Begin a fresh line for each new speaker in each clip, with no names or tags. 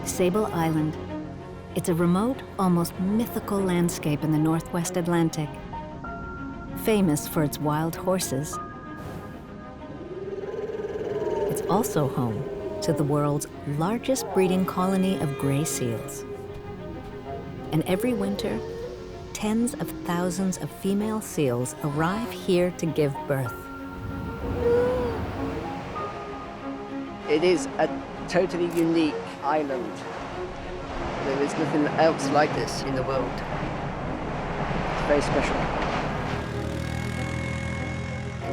Sable Island. It's a remote, almost mythical landscape in the Northwest Atlantic, famous for its wild horses. It's also home to the world's largest breeding colony of gray seals. And every winter, tens of thousands of female seals arrive here to give birth.
It is a totally unique island. There is nothing else like this in the world. It's very special.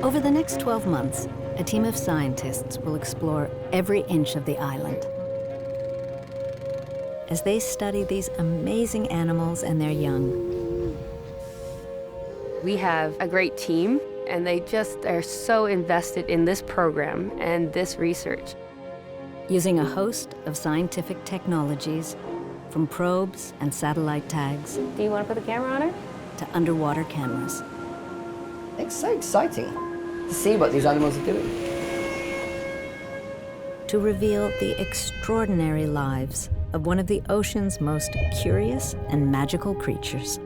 Over the next 12 months, a team of scientists will explore every inch of the island. As they study these amazing animals and their young.
We have a great team, and they just are so invested in this program and this research.
Using a host of scientific technologies, from probes and satellite tags.
Do you want to put the camera on her?
To underwater cameras.
It's so exciting to see what these animals are doing.
To reveal the extraordinary lives of one of the ocean's most curious and magical creatures.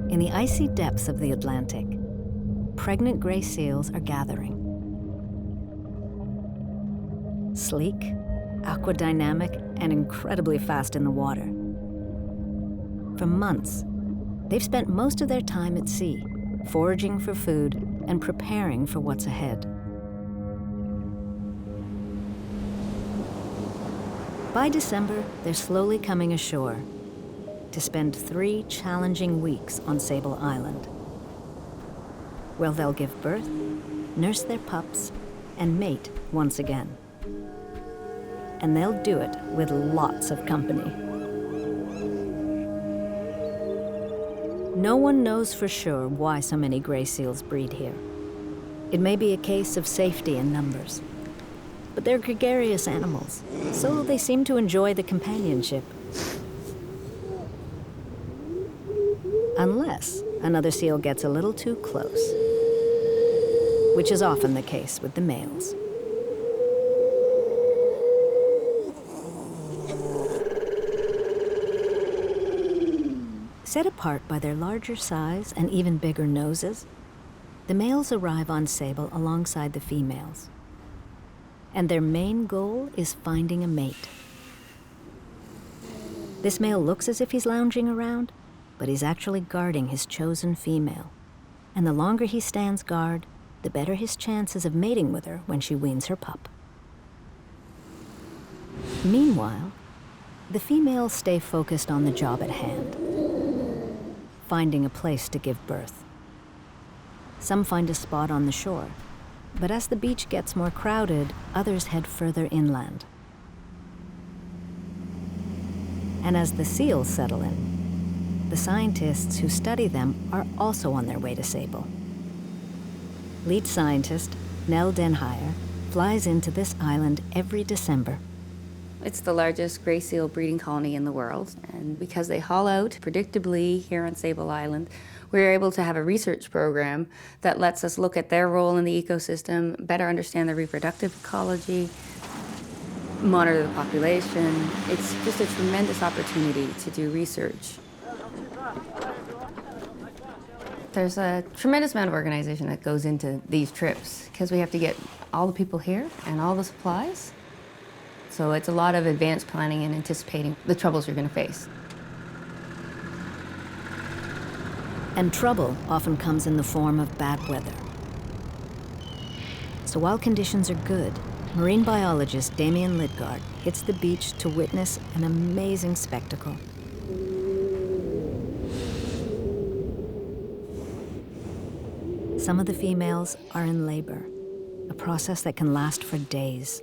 In the icy depths of the Atlantic, pregnant gray seals are gathering. Sleek, aquadynamic, and incredibly fast in the water. For months, they've spent most of their time at sea, foraging for food and preparing for what's ahead. By December, they're slowly coming ashore to spend 3 challenging weeks on Sable Island, where they'll give birth, nurse their pups, and mate once again. And they'll do it with lots of company. No one knows for sure why so many gray seals breed here. It may be a case of safety in numbers, but they're gregarious animals, so they seem to enjoy the companionship. Unless another seal gets a little too close, which is often the case with the males. Set apart by their larger size and even bigger noses, the males arrive on Sable alongside the females. And their main goal is finding a mate. This male looks as if he's lounging around, but he's actually guarding his chosen female. And the longer he stands guard, the better his chances of mating with her when she weans her pup. Meanwhile, the females stay focused on the job at hand, finding a place to give birth. Some find a spot on the shore, but as the beach gets more crowded, others head further inland. And as the seals settle in, the scientists who study them are also on their way to Sable. Lead scientist Nell Denhire flies into this island every December.
It's the largest gray seal breeding colony in the world, and because they haul out predictably here on Sable Island, we're able to have a research program that lets us look at their role in the ecosystem, better understand their reproductive ecology, monitor the population. It's just a tremendous opportunity to do research. There's a tremendous amount of organization that goes into these trips because we have to get all the people here and all the supplies. So it's a lot of advanced planning and anticipating the troubles you're going to face.
And trouble often comes in the form of bad weather. So while conditions are good, marine biologist Damien Lidgard hits the beach to witness an amazing spectacle. Some of the females are in labor, a process that can last for days.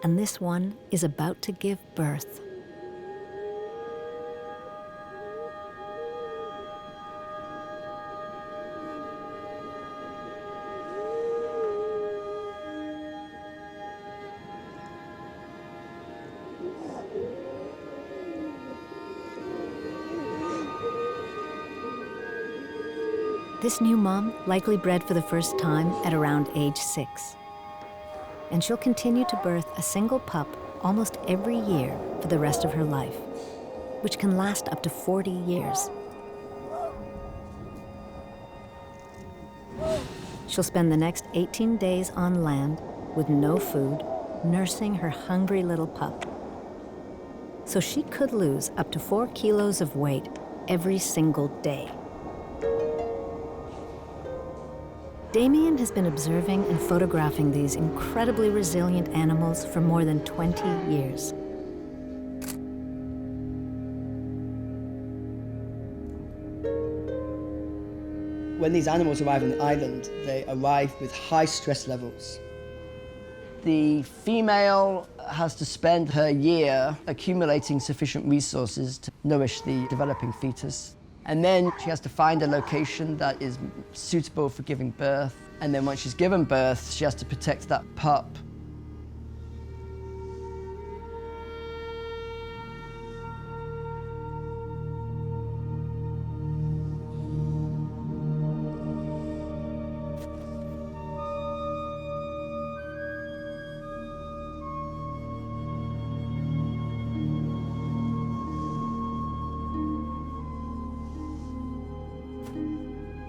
And this one is about to give birth. This new mom likely bred for the first time at around age 6. And she'll continue to birth a single pup almost every year for the rest of her life, which can last up to 40 years. She'll spend the next 18 days on land with no food, nursing her hungry little pup. So she could lose up to 4 kilos of weight every single day. Damien has been observing and photographing these incredibly resilient animals for more than 20 years.
When these animals arrive on the island, they arrive with high stress levels. The female has to spend her year accumulating sufficient resources to nourish the developing fetus. And then she has to find a location that is suitable for giving birth. And then once she's given birth, she has to protect that pup.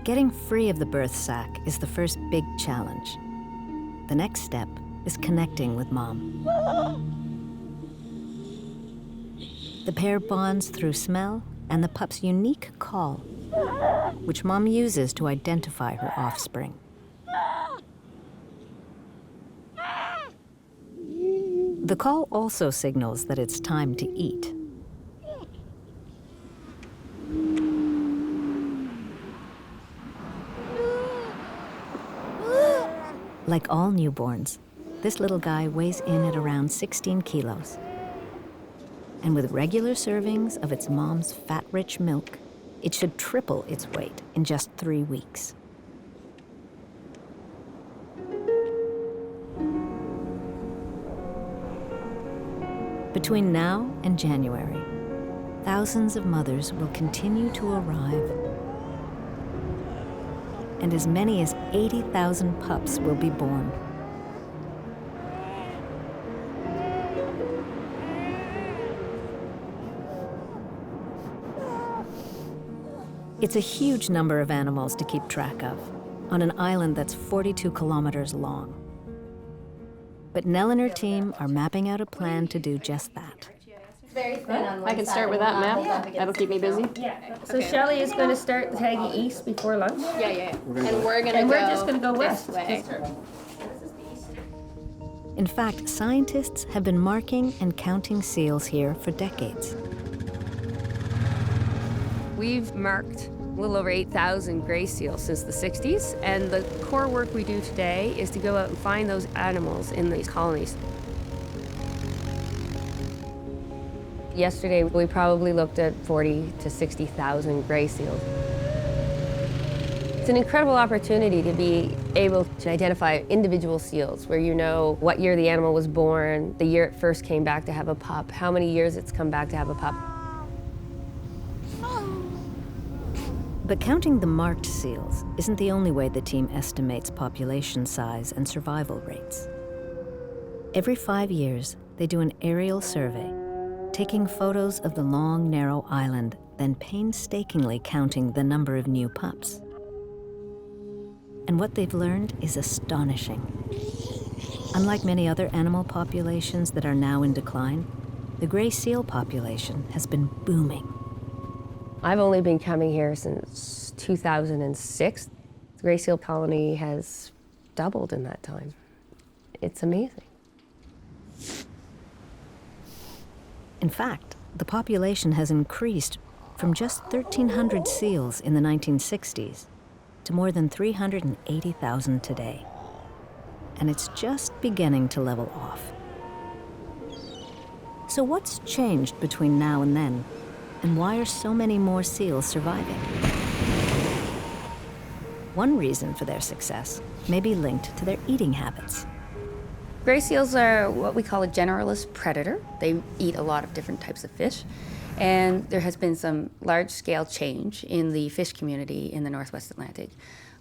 Getting free of the birth sac is the first big challenge. The next step is connecting with mom. The pair bonds through smell and the pup's unique call, which mom uses to identify her offspring. The call also signals that it's time to eat. Like all newborns, this little guy weighs in at around 16 kilos. And with regular servings of its mom's fat-rich milk, it should triple its weight in just 3 weeks. Between now and January, thousands of mothers will continue to arrive, and as many as 80,000 pups will be born. It's a huge number of animals to keep track of on an island that's 42 kilometers long. But Nell and her team are mapping out a plan to do just that.
I can start with that map. That'll keep me busy.
Yeah. So Shelley is going to start tagging east before lunch.
Yeah. And we're
just going to go west.
Way.
In fact, scientists have been marking and counting seals here for decades.
We've marked a little over 8,000 gray seals since the 60s, and the core work we do today is to go out and find those animals in these colonies. Yesterday, we probably looked at 40 to 60,000 gray seals. It's an incredible opportunity to be able to identify individual seals, where you know what year the animal was born, the year it first came back to have a pup, how many years it's come back to have a pup.
But counting the marked seals isn't the only way the team estimates population size and survival rates. Every 5 years, they do an aerial survey, taking photos of the long, narrow island, then painstakingly counting the number of new pups. And what they've learned is astonishing. Unlike many other animal populations that are now in decline, the gray seal population has been booming.
I've only been coming here since 2006. The gray seal colony has doubled in that time. It's amazing.
In fact, the population has increased from just 1,300 seals in the 1960s to more than 380,000 today. And it's just beginning to level off. So what's changed between now and then? And why are so many more seals surviving? One reason for their success may be linked to their eating habits.
Gray seals are what we call a generalist predator. They eat a lot of different types of fish. And there has been some large-scale change in the fish community in the Northwest Atlantic,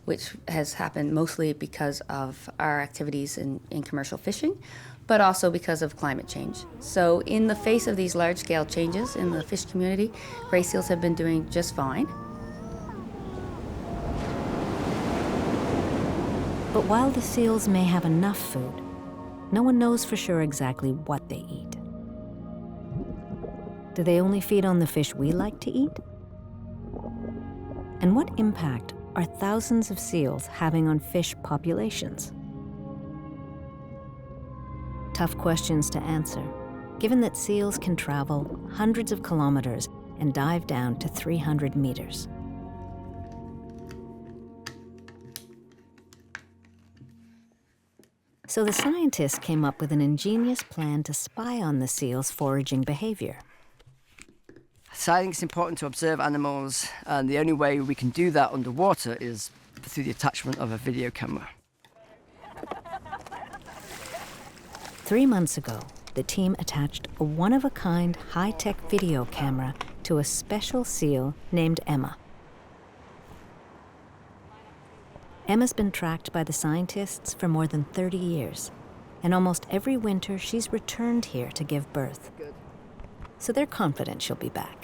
which has happened mostly because of our activities in commercial fishing, but also because of climate change. So in the face of these large-scale changes in the fish community, gray seals have been doing just fine.
But while the seals may have enough food, no one knows for sure exactly what they eat. Do they only feed on the fish we like to eat? And what impact are thousands of seals having on fish populations? Tough questions to answer, given that seals can travel hundreds of kilometers and dive down to 300 meters. So the scientists came up with an ingenious plan to spy on the seals' foraging behavior.
I think it's important to observe animals, and the only way we can do that underwater is through the attachment of a video camera.
3 months ago, the team attached a one-of-a-kind high-tech video camera to a special seal named Emma. Emma's been tracked by the scientists for more than 30 years, and almost every winter she's returned here to give birth. So they're confident she'll be back.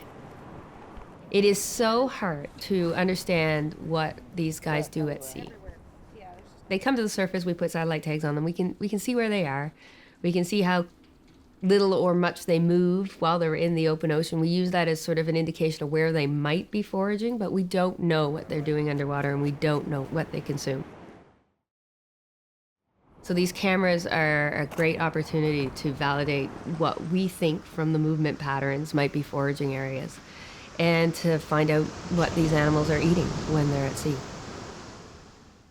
It is so hard to understand what these guys do at sea. They come to the surface, we put satellite tags on them, we can see where they are, we can see how little or much they moved while they were in the open ocean. We use that as sort of an indication of where they might be foraging, but we don't know what they're doing underwater, and we don't know what they consume. So these cameras are a great opportunity to validate what we think from the movement patterns might be foraging areas, and to find out what these animals are eating when they're at sea.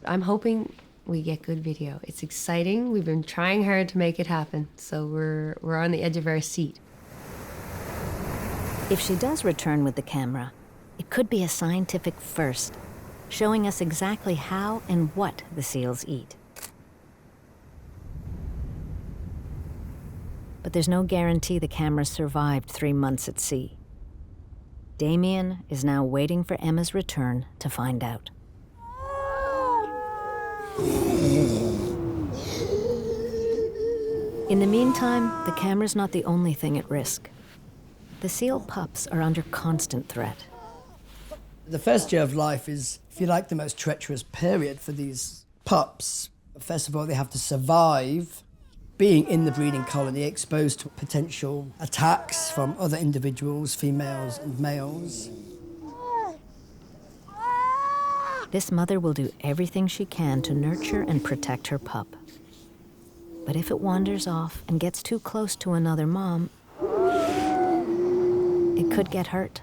I'm hoping we get good video. It's exciting. We've been trying hard to make it happen, so we're on the edge of our seat.
If she does return with the camera, it could be a scientific first, showing us exactly how and what the seals eat. But there's no guarantee the camera survived 3 months at sea. Damien is now waiting for Emma's return to find out. In the meantime, the camera's not the only thing at risk. The seal pups are under constant threat.
The first year of life is, if you like, the most treacherous period for these pups. First of all, they have to survive being in the breeding colony, exposed to potential attacks from other individuals, females and males.
This mother will do everything she can to nurture and protect her pup. But if it wanders off and gets too close to another mom, it could get hurt.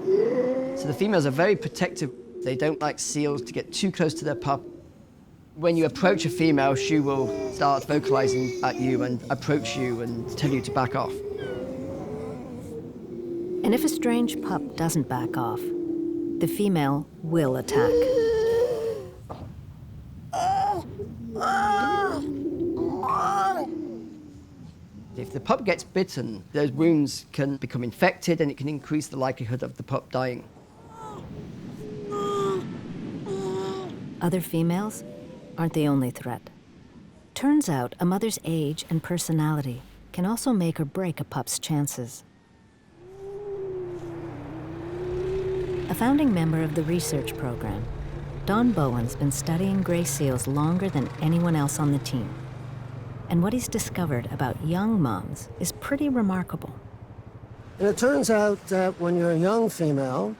So the females are very protective. They don't like seals to get too close to their pup. When you approach a female, she will start vocalizing at you and approach you and tell you to back off.
And if a strange pup doesn't back off, the female will attack.
If the pup gets bitten, those wounds can become infected and it can increase the likelihood of the pup dying.
Other females aren't the only threat. Turns out a mother's age and personality can also make or break a pup's chances. A founding member of the research program, Don Bowen's been studying gray seals longer than anyone else on the team. And what he's discovered about young moms is pretty remarkable.
And it turns out that when you're a young female,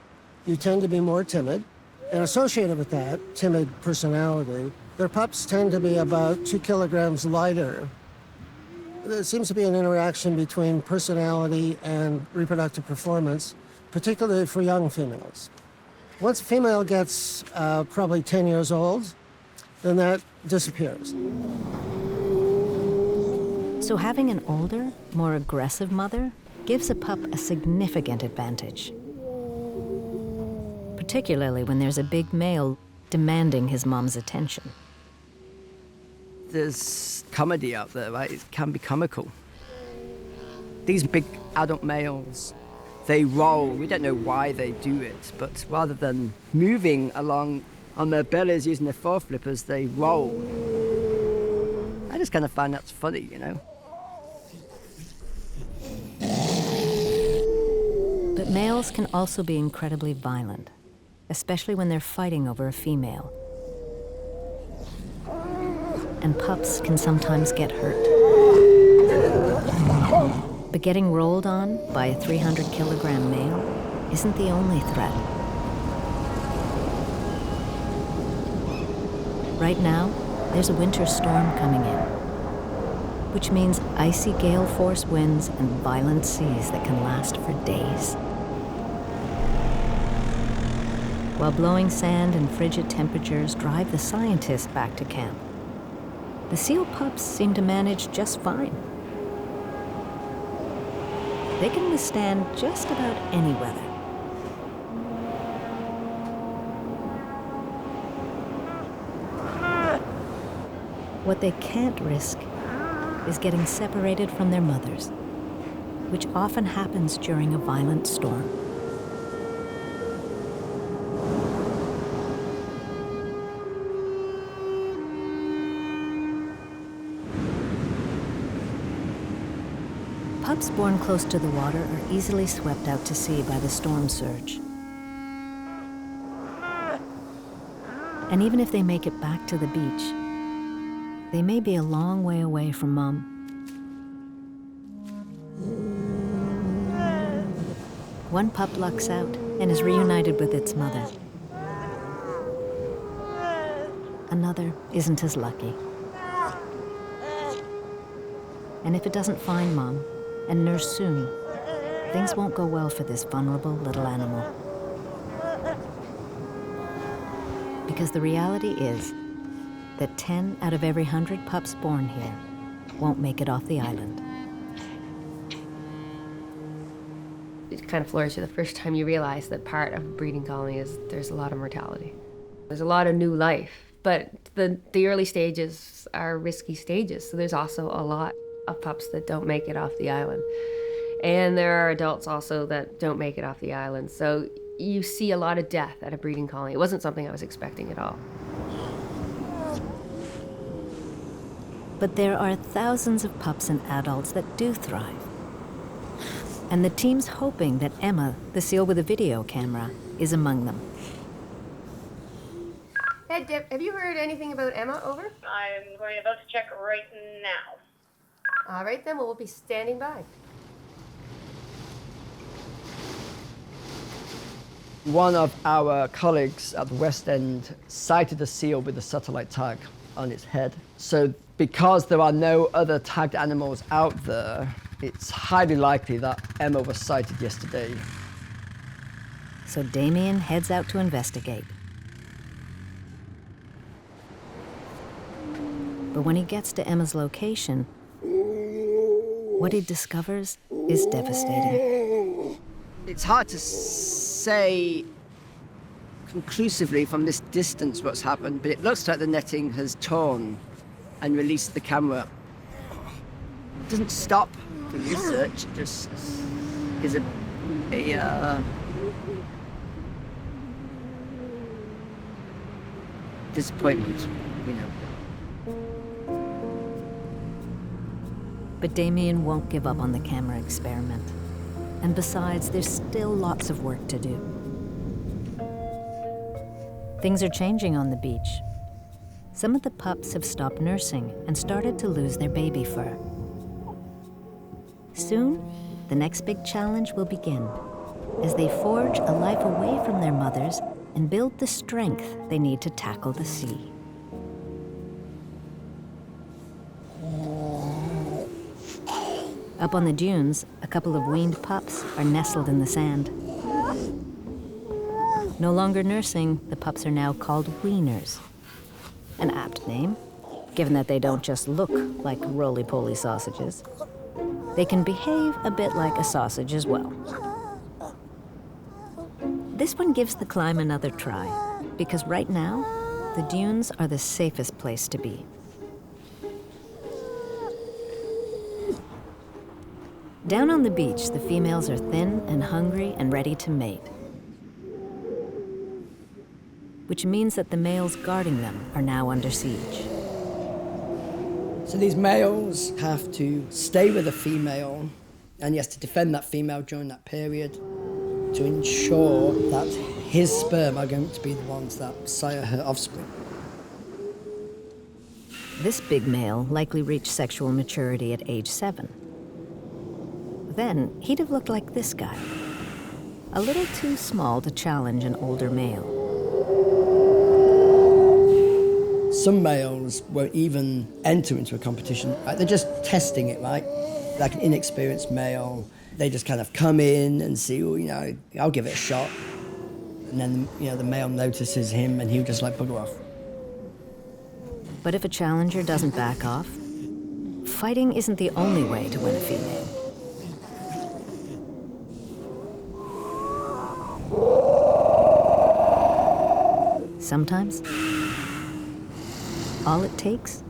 you tend to be more timid. And associated with that timid personality, their pups tend to be about 2 kilograms lighter. There seems to be an interaction between personality and reproductive performance, particularly for young females. Once a female gets probably 10 years old, then that disappears.
So having an older, more aggressive mother gives a pup a significant advantage, particularly when there's a big male demanding his mom's attention.
There's comedy out there, right? It can be comical. These big adult males, they roll. We don't know why they do it, but rather than moving along on their bellies using their foreflippers, they roll. I just kind of find that's funny, you know?
But males can also be incredibly violent, especially when they're fighting over a female. And pups can sometimes get hurt. But getting rolled on by a 300-kilogram male isn't the only threat. Right now, there's a winter storm coming in, which means icy gale force winds and violent seas that can last for days. While blowing sand and frigid temperatures drive the scientists back to camp, the seal pups seem to manage just fine. They can withstand just about any weather. What they can't risk is getting separated from their mothers, which often happens during a violent storm. Pups born close to the water are easily swept out to sea by the storm surge. And even if they make it back to the beach, they may be a long way away from Mom. One pup lucks out and is reunited with its mother. Another isn't as lucky. And if it doesn't find Mom and nurse soon, things won't go well for this vulnerable little animal. Because the reality is that 10 out of every 100 pups born here won't make it off the island.
It kind of floors you the first time you realize that part of a breeding colony is there's a lot of mortality. There's a lot of new life, but the early stages are risky stages, so there's also a lot of pups that don't make it off the island. And there are adults also that don't make it off the island, so you see a lot of death at a breeding colony. It wasn't something I was expecting at all.
But there are thousands of pups and adults that do thrive. And the team's hoping that Emma, the seal with a video camera, is among them.
Hey, Deb, have you heard anything about Emma, over?
I'm going about to check right now.
All right then, well, we'll be standing by.
One of our colleagues at the West End sighted a seal with a satellite tag on its head. So because there are no other tagged animals out there, it's highly likely that Emma was sighted yesterday.
So Damien heads out to investigate. But when he gets to Emma's location, what he discovers is devastating.
It's hard to say conclusively from this distance what's happened, but it looks like the netting has torn and released the camera. It doesn't stop the research, it just is a disappointment, you know.
But Damien won't give up on the camera experiment. And besides, there's still lots of work to do. Things are changing on the beach. Some of the pups have stopped nursing and started to lose their baby fur. Soon, the next big challenge will begin as they forge a life away from their mothers and build the strength they need to tackle the sea. Up on the dunes, a couple of weaned pups are nestled in the sand. No longer nursing, the pups are now called weaners. An apt name, given that they don't just look like roly-poly sausages. They can behave a bit like a sausage as well. This one gives the climb another try, because right now, the dunes are the safest place to be. Down on the beach, the females are thin and hungry and ready to mate, which means that the males guarding them are now under siege.
So these males have to stay with a female, and he has to defend that female during that period to ensure that his sperm are going to be the ones that sire her offspring.
This big male likely reached sexual maturity at age 7. Then he'd have looked like this guy, a little too small to challenge an older male.
Some males won't even enter into a competition. Right? They're just testing it, right? Like an inexperienced male, they just kind of come in and see, well, you know, I'll give it a shot. And then, you know, the male notices him and he'll just like bugger off.
But if a challenger doesn't back off, fighting isn't the only way to win a female. Sometimes, all it takes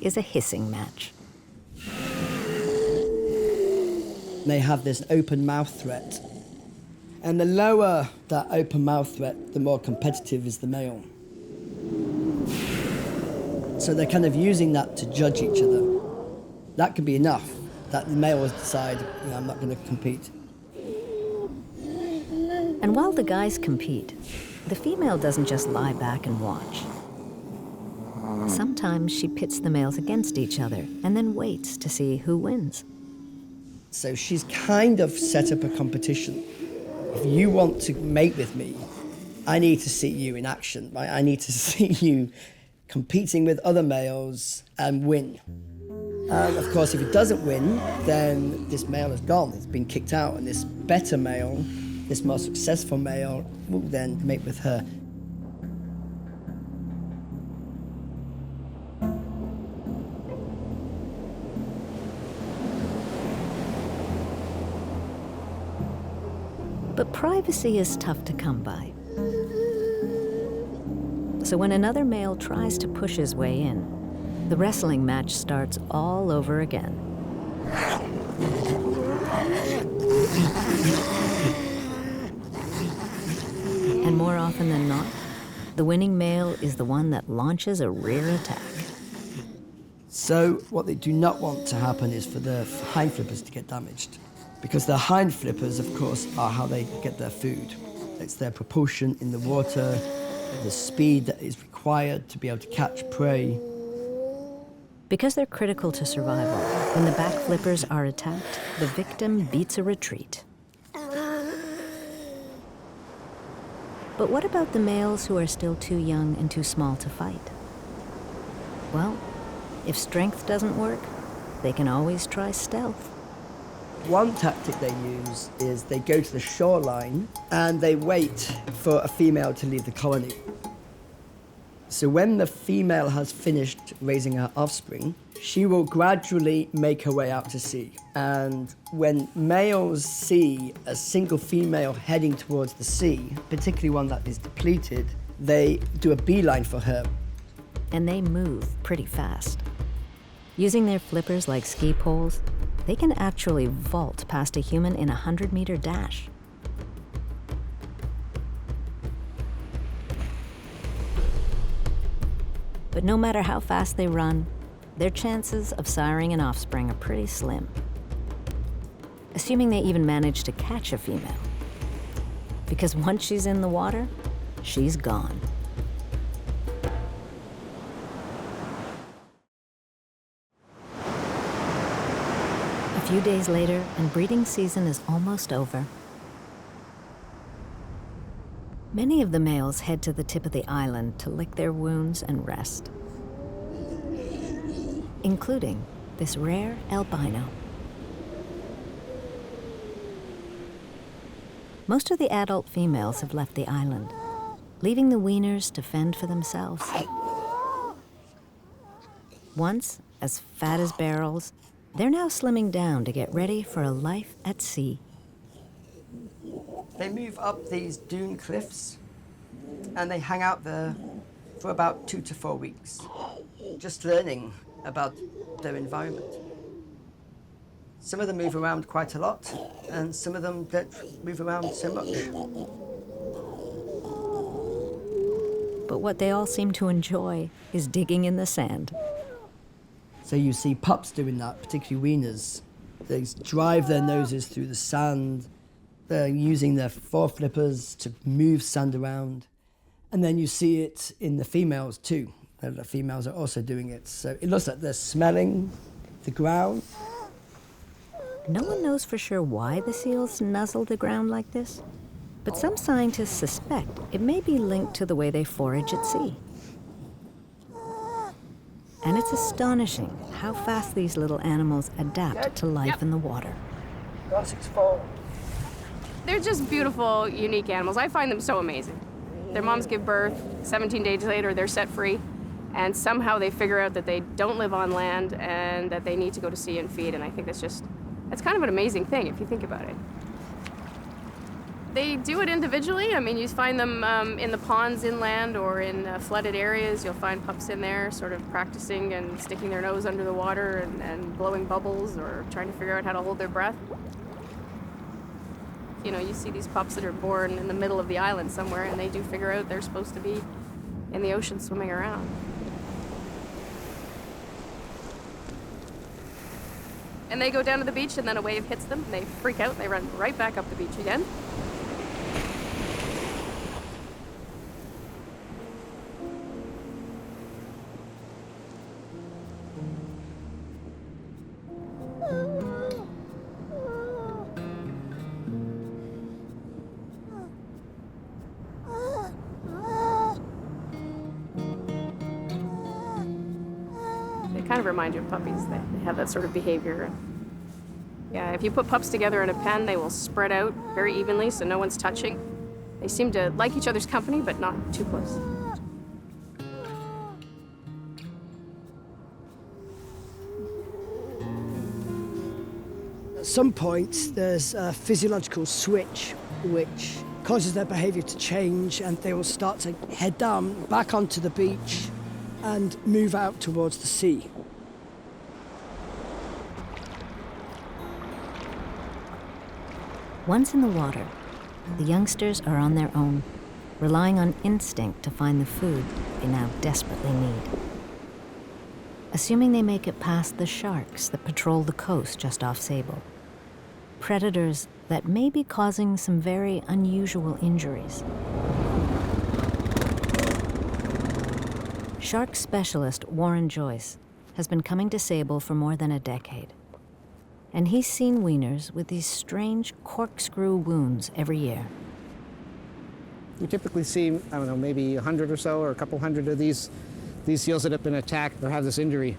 is a hissing match.
They have this open mouth threat. And the lower that open mouth threat, the more competitive is the male. So they're kind of using that to judge each other. That could be enough, that the males decide, you know, I'm not going to compete.
And while the guys compete, the female doesn't just lie back and watch. Sometimes she pits the males against each other and then waits to see who wins.
So she's kind of set up a competition. If you want to mate with me, I need to see you in action, right? I need to see you competing with other males and win. And of course, if it doesn't win, then this male is gone. It's been kicked out, and this better male, this more successful male, will then mate with her.
But privacy is tough to come by. So when another male tries to push his way in, the wrestling match starts all over again. And more often than not, the winning male is the one that launches a rear attack.
So what they do not want to happen is for the hind flippers to get damaged. Because the hind flippers, of course, are how they get their food. It's their propulsion in the water, the speed that is required to be able to catch prey.
Because they're critical to survival, when the back flippers are attacked, the victim beats a retreat. But what about the males who are still too young and too small to fight? Well, if strength doesn't work, they can always try stealth.
One tactic they use is they go to the shoreline and they wait for a female to leave the colony. So when the female has finished raising her offspring, she will gradually make her way out to sea. And when males see a single female heading towards the sea, particularly one that is depleted, they do a beeline for her.
And they move pretty fast. Using their flippers like ski poles, they can actually vault past a human in a 100-meter dash. But no matter how fast they run, their chances of siring an offspring are pretty slim. Assuming they even manage to catch a female. Because once she's in the water, she's gone. A few days later, and breeding season is almost over. Many of the males head to the tip of the island to lick their wounds and rest, including this rare albino. Most of the adult females have left the island, leaving the weaners to fend for themselves. Once as fat as barrels, they're now slimming down to get ready for a life at sea.
They move up these dune cliffs and they hang out there for about 2 to 4 weeks, just learning about their environment. Some of them move around quite a lot, and some of them don't move around so much.
But what they all seem to enjoy is digging in the sand.
So you see pups doing that, particularly weaners. They drive their noses through the sand. They're using their foreflippers to move sand around. And then you see it in the females too. The females are also doing it. So it looks like they're smelling the ground.
No one knows for sure why the seals nuzzle the ground like this, but some scientists suspect it may be linked to the way they forage at sea. And it's astonishing how fast these little animals adapt to life in the water.
They're just beautiful, unique animals. I find them so amazing. Their moms give birth, 17 days later they're set free, and somehow they figure out that they don't live on land and that they need to go to sea and feed, and I think that's kind of an amazing thing if you think about it. They do it individually. I mean, you find them in the ponds inland or in flooded areas. You'll find pups in there sort of practicing and sticking their nose under the water and blowing bubbles or trying to figure out how to hold their breath. You know, you see these pups that are born in the middle of the island somewhere, and they do figure out they're supposed to be in the ocean swimming around. And they go down to the beach, and then a wave hits them, and they freak out, and they run right back up the beach again. Kind of remind you of puppies. They have that sort of behavior. Yeah, if you put pups together in a pen, they will spread out very evenly so no one's touching. They seem to like each other's company, but not too close.
At some point, there's a physiological switch which causes their behavior to change, and they will start to head down back onto the beach and move out towards the sea.
Once in the water, the youngsters are on their own, relying on instinct to find the food they now desperately need. Assuming they make it past the sharks that patrol the coast just off Sable, predators that may be causing some very unusual injuries. Shark specialist Warren Joyce has been coming to Sable for more than a decade. And he's seen weaners with these strange corkscrew wounds every year.
We typically see, I don't know, maybe 100 or so, or a couple hundred of these seals that have been attacked or have this injury.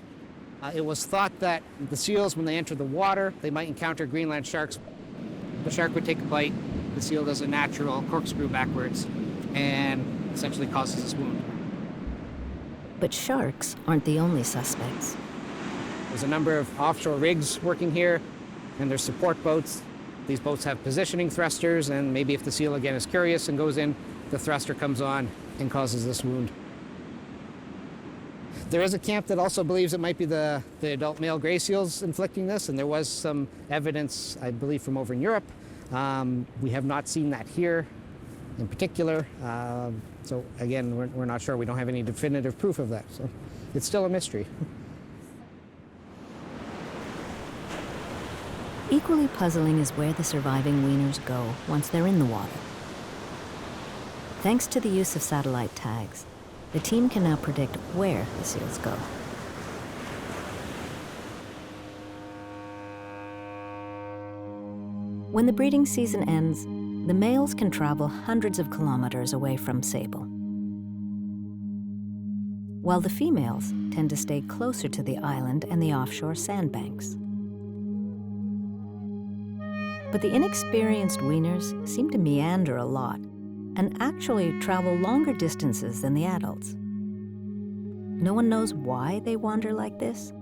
It was thought that the seals, when they enter the water, they might encounter Greenland sharks. The shark would take a bite, the seal does a natural corkscrew backwards, and essentially causes this wound.
But sharks aren't the only suspects.
There's a number of offshore rigs working here, and there's support boats. These boats have positioning thrusters, and maybe if the seal again is curious and goes in, the thruster comes on and causes this wound. There is a camp that also believes it might be the adult male gray seals inflicting this, and there was some evidence, I believe, from over in Europe. We have not seen that here in particular. So again, we're not sure. We don't have any definitive proof of that. So it's still a mystery.
Equally puzzling is where the surviving weaners go once they're in the water. Thanks to the use of satellite tags, the team can now predict where the seals go. When the breeding season ends, the males can travel hundreds of kilometers away from Sable, while the females tend to stay closer to the island and the offshore sandbanks. But the inexperienced weaners seem to meander a lot and actually travel longer distances than the adults. No one knows why they wander like this.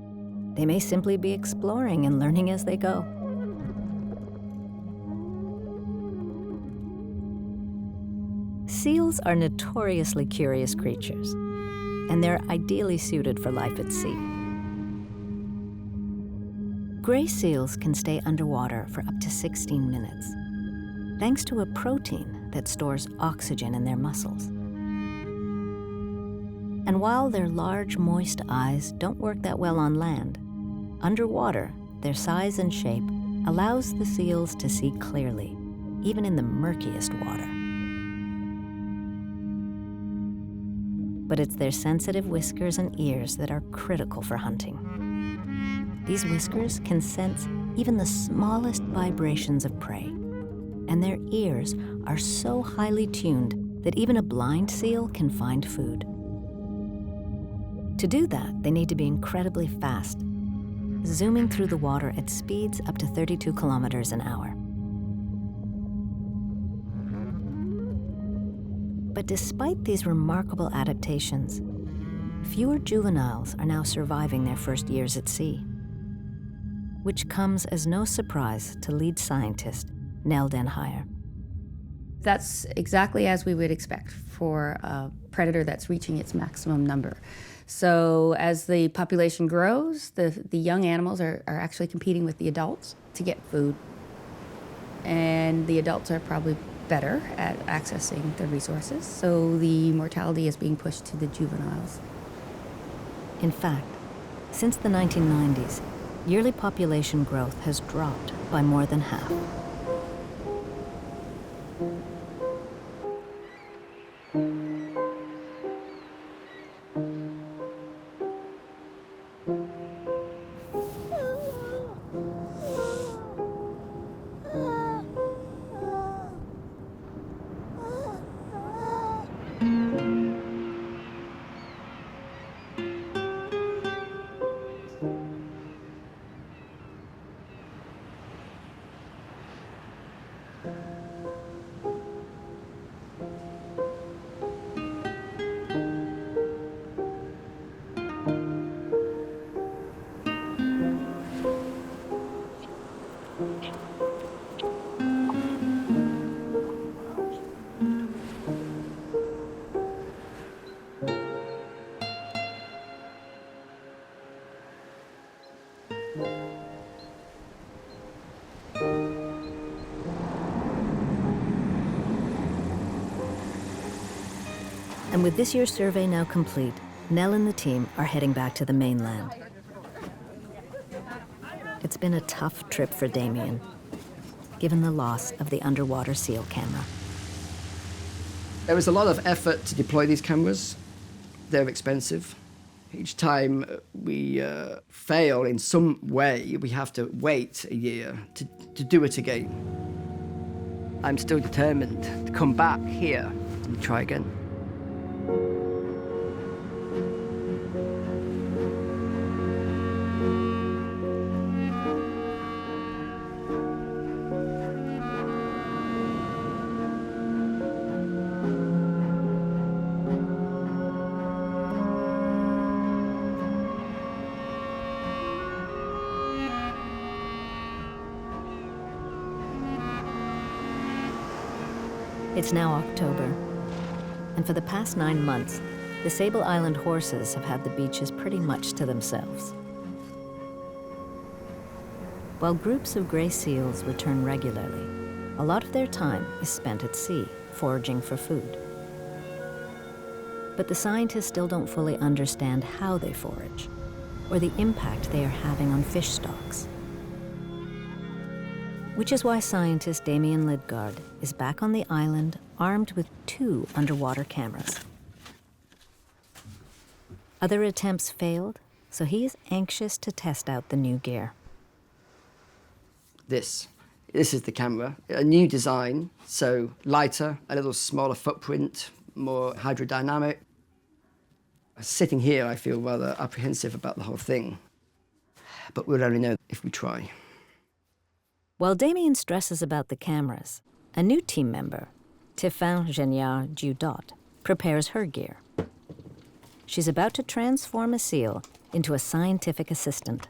They may simply be exploring and learning as they go. Seals are notoriously curious creatures, and they're ideally suited for life at sea. Gray seals can stay underwater for up to 16 minutes, thanks to a protein that stores oxygen in their muscles. And while their large, moist eyes don't work that well on land, underwater, their size and shape allows the seals to see clearly, even in the murkiest water. But it's their sensitive whiskers and ears that are critical for hunting. These whiskers can sense even the smallest vibrations of prey, and their ears are so highly tuned that even a blind seal can find food. To do that, they need to be incredibly fast, zooming through the water at speeds up to 32 kilometers an hour. But despite these remarkable adaptations, fewer juveniles are now surviving their first years at sea, which comes as no surprise to lead scientist Nell Den Heijer.
That's exactly as we would expect for a predator that's reaching its maximum number. So as the population grows, the young animals are actually competing with the adults to get food. And the adults are probably better at accessing the resources, so the mortality is being pushed to the juveniles.
In fact, since the 1990s, yearly population growth has dropped by more than half. And with this year's survey now complete, Nell and the team are heading back to the mainland. It's been a tough trip for Damien, given the loss of the underwater seal camera.
There was a lot of effort to deploy these cameras. They're expensive. Each time we fail in some way, we have to wait a year to do it again. I'm still determined to come back here and try again.
It's now October, and for the past 9 months, the Sable Island horses have had the beaches pretty much to themselves. While groups of gray seals return regularly, a lot of their time is spent at sea, foraging for food. But the scientists still don't fully understand how they forage, or the impact they are having on fish stocks. Which is why scientist Damien Lidgard is back on the island armed with 2 underwater cameras. Other attempts failed, so he is anxious to test out the new gear.
This is the camera, a new design, so lighter, a little smaller footprint, more hydrodynamic. Sitting here, I feel rather apprehensive about the whole thing, but we'll only know if we try.
While Damien stresses about the cameras, a new team member, Tiffin Geniard-Dudot, prepares her gear. She's about to transform a seal into a scientific assistant.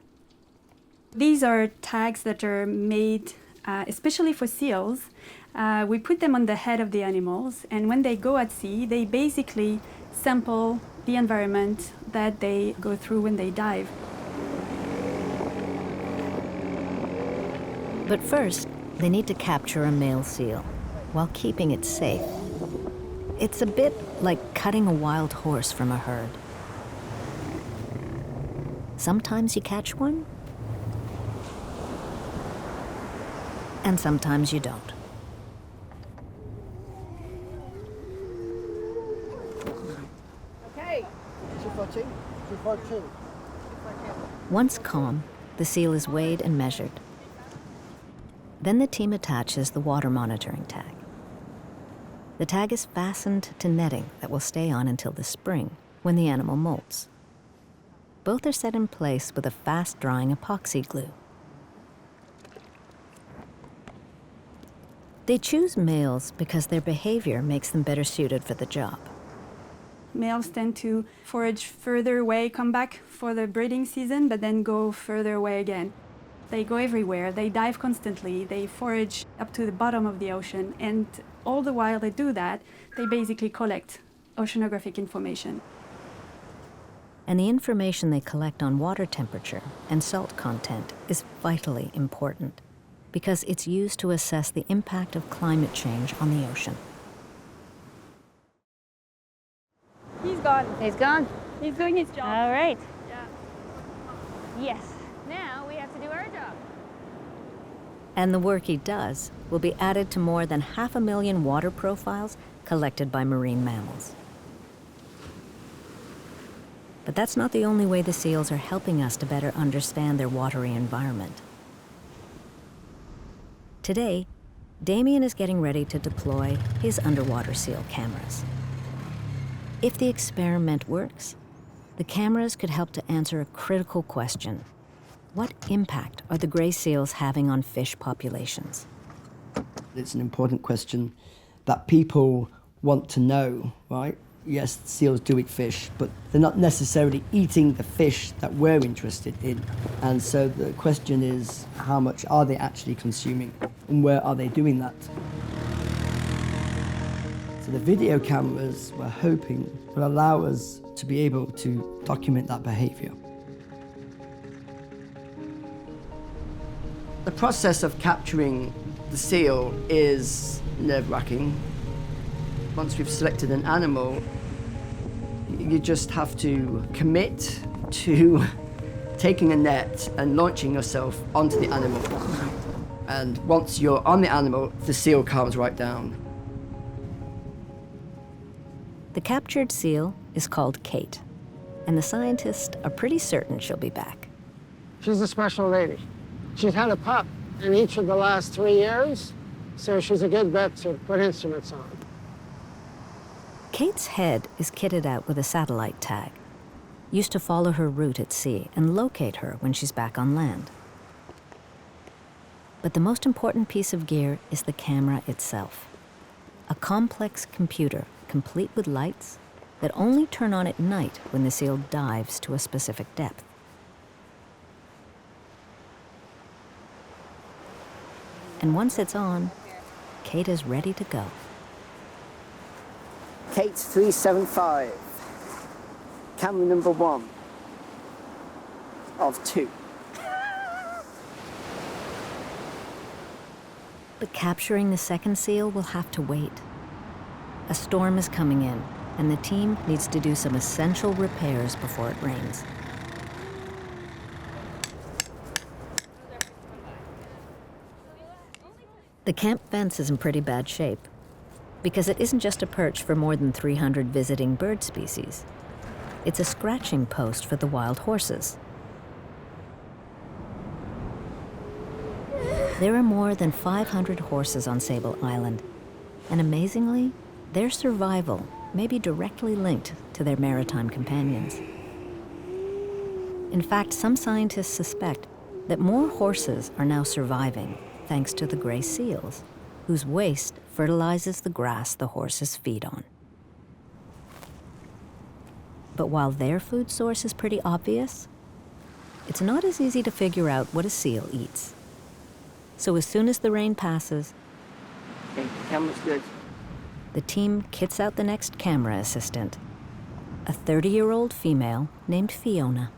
These are tags that are made especially for seals. We put them on the head of the animals, and when they go at sea, they basically sample the environment that they go through when they dive.
But first, they need to capture a male seal while keeping it safe. It's a bit like cutting a wild horse from a herd. Sometimes you catch one, and sometimes you don't.
Okay.
214, 242.
Once calm, the seal is weighed and measured. Then the team attaches the water monitoring tag. The tag is fastened to netting that will stay on until the spring, when the animal molts. Both are set in place with a fast-drying epoxy glue. They choose males because their behavior makes them better suited for the job.
Males tend to forage further away, come back for the breeding season, but then go further away again. They go everywhere, they dive constantly, they forage up to the bottom of the ocean, and all the while they do that, they basically collect oceanographic information.
And the information they collect on water temperature and salt content is vitally important because it's used to assess the impact of climate change on the ocean.
He's gone.
He's gone.
He's doing his job.
All right.
Yeah.
Yes. Now we have to do our job.
And the work he does will be added to more than 500,000 water profiles collected by marine mammals. But that's not the only way the seals are helping us to better understand their watery environment. Today, Damien is getting ready to deploy his underwater seal cameras. If the experiment works, the cameras could help to answer a critical question. What impact are the gray seals having on fish populations?
It's an important question that people want to know, right? Yes, seals do eat fish, but they're not necessarily eating the fish that we're interested in. And so the question is, how much are they actually consuming? And where are they doing that? So the video cameras, we're hoping, will allow us to be able to document that behavior. The process of capturing the seal is nerve-wracking. Once we've selected an animal, you just have to commit to taking a net and launching yourself onto the animal. And once you're on the animal, the seal calms right down.
The captured seal is called Kate, and the scientists are pretty certain she'll be back.
She's a special lady. She's had a pup in each of the last 3 years, so she's a good bet to put instruments on.
Kate's head is kitted out with a satellite tag, used to follow her route at sea and locate her when she's back on land. But the most important piece of gear is the camera itself, a complex computer complete with lights that only turn on at night when the seal dives to a specific depth. And once it's on, Kate is ready to go.
Kate 375, camera number 1 of 2.
But capturing the second seal will have to wait. A storm is coming in, and the team needs to do some essential repairs before it rains. The camp fence is in pretty bad shape, because it isn't just a perch for more than 300 visiting bird species. It's a scratching post for the wild horses. There are more than 500 horses on Sable Island, and amazingly, their survival may be directly linked to their maritime companions. In fact, some scientists suspect that more horses are now surviving thanks to the gray seals, whose waste fertilizes the grass the horses feed on. But while their food source is pretty obvious, it's not as easy to figure out what a seal eats. So as soon as the rain passes,
Okay, camera's good.
the team kits out the next camera assistant, a 30-year-old female named Fiona.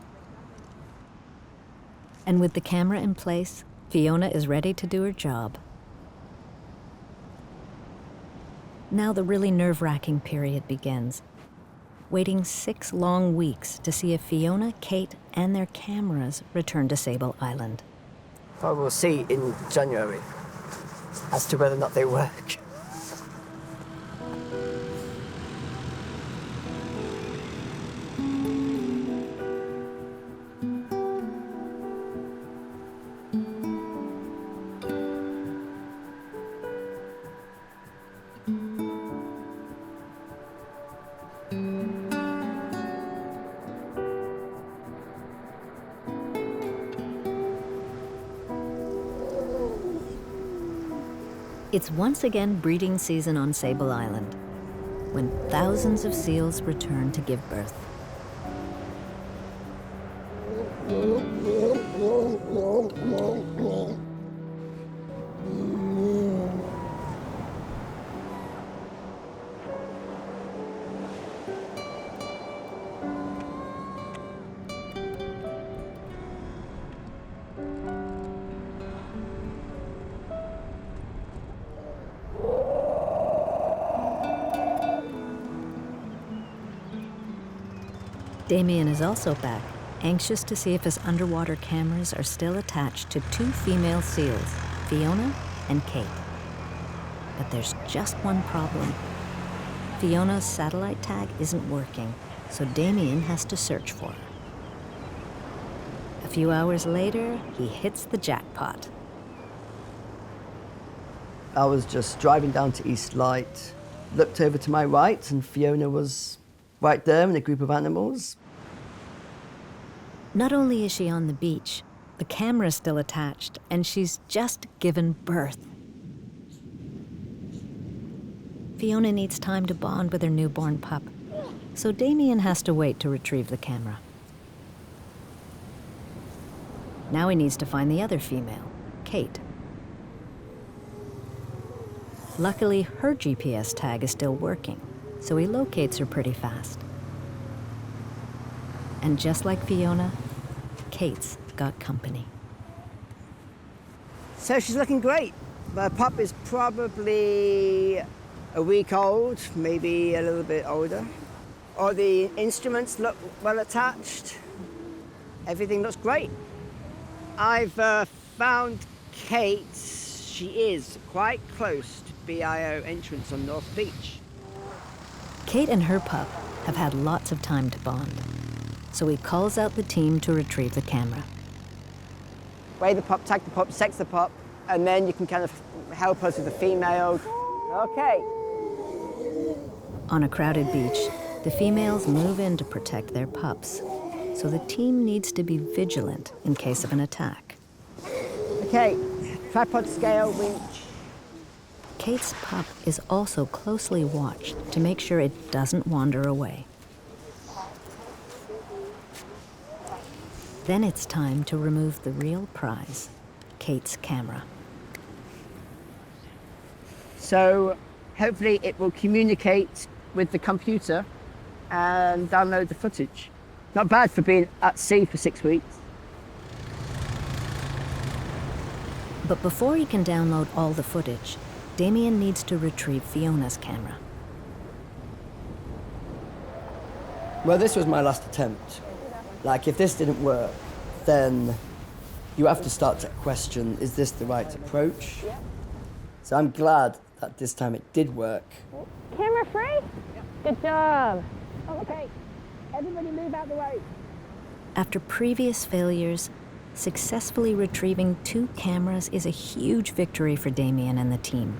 And with the camera in place, Fiona is ready to do her job. Now the really nerve-wracking period begins. Waiting 6 long weeks to see if Fiona, Kate, and their cameras return to Sable Island.
I will see in January as to whether or not they work.
It's once again breeding season on Sable Island, when thousands of seals return to give birth. Damien is also back, anxious to see if his underwater cameras are still attached to 2 female seals, Fiona and Kate. But there's just one problem. Fiona's satellite tag isn't working, so Damien has to search for her. A few hours later, he hits the jackpot.
I was just driving down to East Light, looked over to my right, and Fiona was right there in a group of animals.
Not only is she on the beach, the camera's still attached, and she's just given birth. Fiona needs time to bond with her newborn pup, so Damien has to wait to retrieve the camera. Now he needs to find the other female, Kate. Luckily, her GPS tag is still working, so he locates her pretty fast. And just like Fiona, Kate's got company.
So she's looking great. The pup is probably a week old, maybe a little bit older. All the instruments look well attached. Everything looks great. I've found Kate. She is quite close to BIO entrance on North Beach.
Kate and her pup have had lots of time to bond, so he calls out the team to retrieve the camera.
Weigh the pup, tag the pup, sex the pup, and then you can kind of help us with the female. Okay.
On a crowded beach, the females move in to protect their pups, so the team needs to be vigilant in case of an attack.
Okay, tripod scale, winch.
Kate's pup is also closely watched to make sure it doesn't wander away. Then it's time to remove the real prize, Kate's camera.
So hopefully it will communicate with the computer and download the footage. Not bad for being at sea for 6 weeks.
But before he can download all the footage, Damien needs to retrieve Fiona's camera.
Well, this was my last attempt. Like, if this didn't work, then you have to start to question, is this the right approach? So I'm glad that this time it did work.
Camera free? Good job. Okay, everybody move out the way.
After previous failures, successfully retrieving 2 cameras is a huge victory for Damien and the team.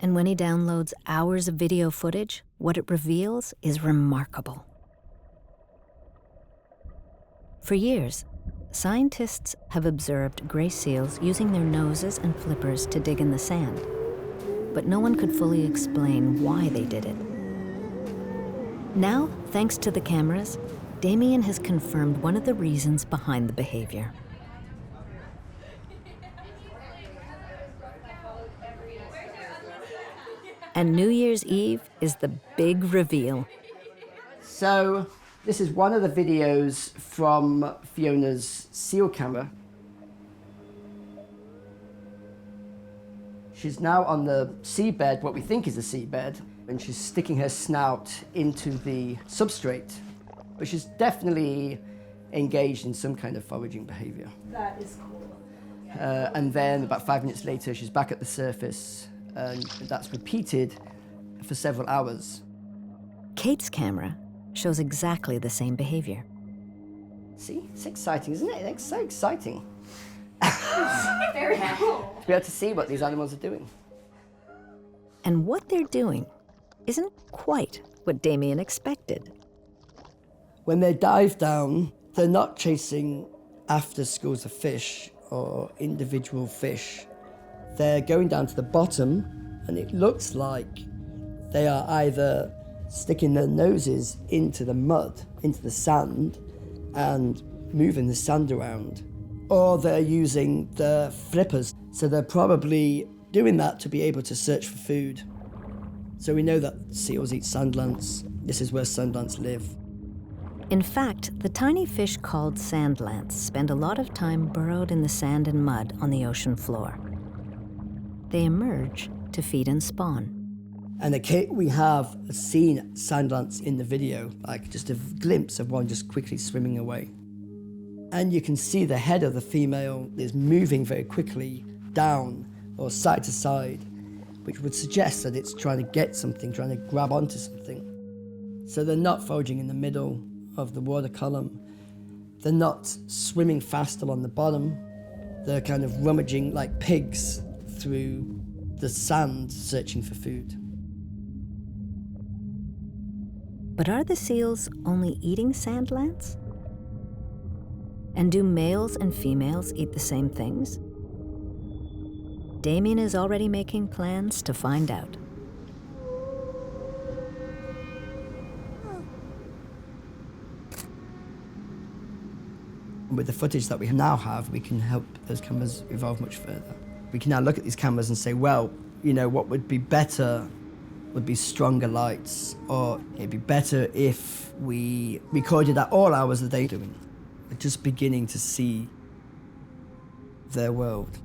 And when he downloads hours of video footage, what it reveals is remarkable. For years, scientists have observed gray seals using their noses and flippers to dig in the sand, but no one could fully explain why they did it. Now, thanks to the cameras, Damien has confirmed one of the reasons behind the behavior. And New Year's Eve is the big reveal.
So This is one of the videos from Fiona's seal camera. She's now on the seabed, what we think is a seabed, and she's sticking her snout into the substrate. But she's definitely engaged in some kind of foraging behavior.
That is cool.
And then about 5 minutes later, she's back at the surface, and that's repeated for several hours.
Kate's camera shows exactly the same behavior.
See, it's exciting, isn't it? It's so exciting.
Very cool.
To be able to see what these animals are doing.
And what they're doing isn't quite what Damien expected.
When they dive down, they're not chasing after schools of fish or individual fish. They're going down to the bottom, and it looks like they are either sticking their noses into the mud, into the sand, and moving the sand around, or they're using the flippers. So they're probably doing that to be able to search for food. So we know that seals eat sand lance. This is where sand lance live.
In fact, the tiny fish called sand lance spend a lot of time burrowed in the sand and mud on the ocean floor. They emerge to feed and spawn.
And we have seen sand lance in the video, like just a glimpse of one just quickly swimming away. And you can see the head of the female is moving very quickly down or side to side, which would suggest that it's trying to get something, trying to grab onto something. So they're not foraging in the middle of the water column. They're not swimming fast along the bottom. They're kind of rummaging like pigs through the sand, searching for food.
But are the seals only eating sand lance? And do males and females eat the same things? Damien is already making plans to find out.
With the footage that we now have, we can help those cameras evolve much further. We can now look at these cameras and say, well, you know, what would be better would be stronger lights, or it'd be better if we recorded at all hours of the day doing. We're just beginning to see their world.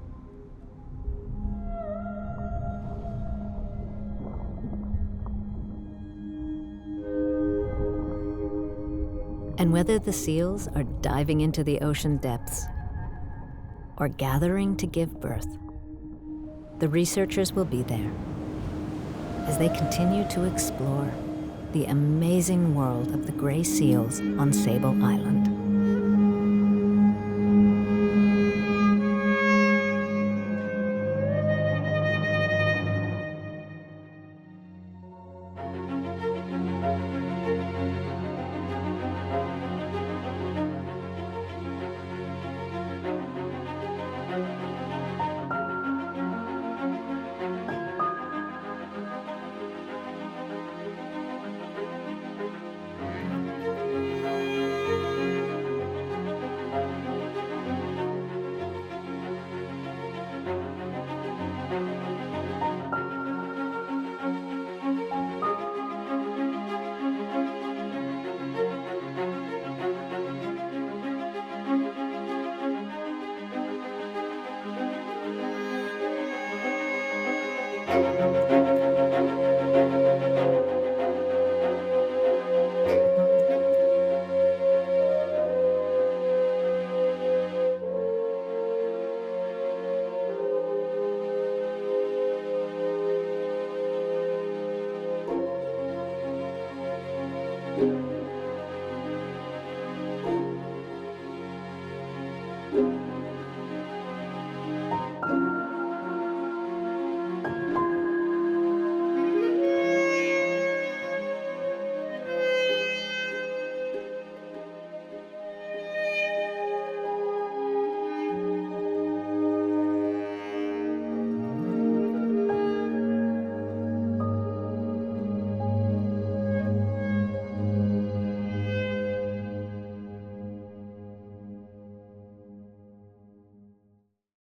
And whether the seals are diving into the ocean depths or gathering to give birth, the researchers will be there as they continue to explore the amazing world of the gray seals on Sable Island.